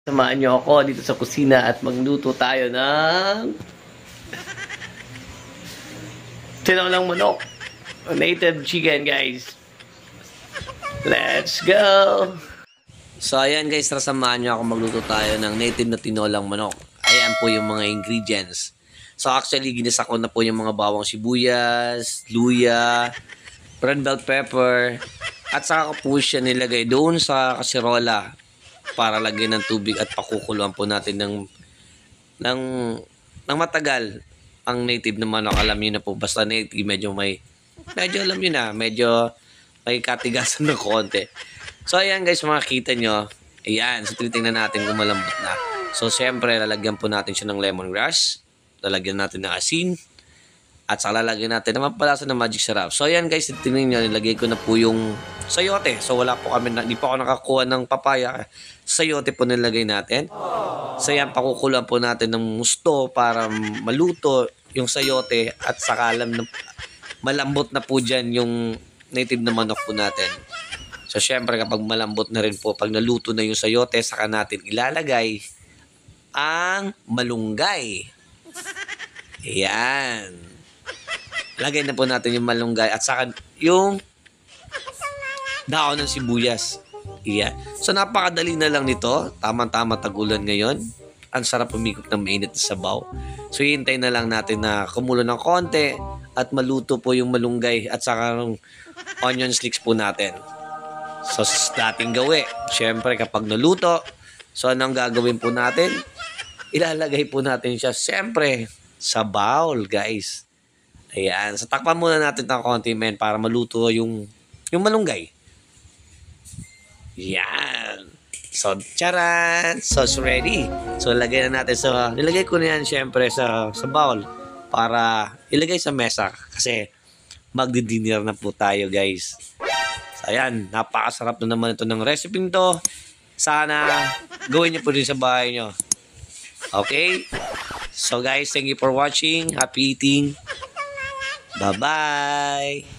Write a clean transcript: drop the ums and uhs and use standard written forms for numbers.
Samahan niyo ako dito sa kusina at magluto tayo ng tinolang manok. Native chicken, guys. Let's go! So, ayan guys, samahan niyo ako magluto tayo ng native na tinolang manok. Ayan po yung mga ingredients. So, actually, ginisa ko na po yung mga bawang sibuyas, luya, red bell pepper, at saka ko po siya nilagay doon sa kasirola para lagyan ng tubig at pakukuluan po natin ng matagal. Ang native na manok, alam niyo na po, basta native, medyo alam niyo na, medyo may katigasan na konti. So, ayan guys, makikita nyo, ayan, so titingnan natin kung malambot na. So, siyempre, lalagyan po natin siya ng lemongrass, lalagyan natin ng asin, at saka lalagyan natin ng mampalasa ng magic sarap. So, ayan guys, tingnan nyo, nilagay ko na po yung sayote. So, hindi pa ako nakakuha ng papaya. Sayote po nilagay natin. So, ayan, pakukuluan po natin ng gusto para maluto yung sayote at saka malambot na po dyan yung native na manok po natin. So, syempre, kapag malambot na rin po, pag naluto na yung sayote, saka natin ilalagay ang malunggay. Ayan. Lagay na po natin yung malunggay at saka yung daon ng sibuyas. Ayan. So, napakadali na lang nito. Tama-tama tagulan ngayon. Ang sarap umikot ng mainit na sabaw. So, hintay na lang natin na kumulo ng konti at maluto po yung malunggay at saka yung onion slicks po natin. So, dating gawi. Siyempre, kapag naluto, so anong gagawin po natin? Ilalagay po natin siya, siyempre, sa bowl, guys. Ayan. So, takpan muna natin ng konti, men, para maluto yung malunggay. Yan. So, charan! Sauce ready. So, nilagay ko na yan, siyempre, sa bowl para ilagay sa mesa. Kasi, magdi-dinner na po tayo, guys. So, ayan. Napakasarap na naman ito ng recipe to. Sana, gawin niyo po rin sa bahay niyo. Okay? So, guys, thank you for watching. Happy eating. Bye-bye!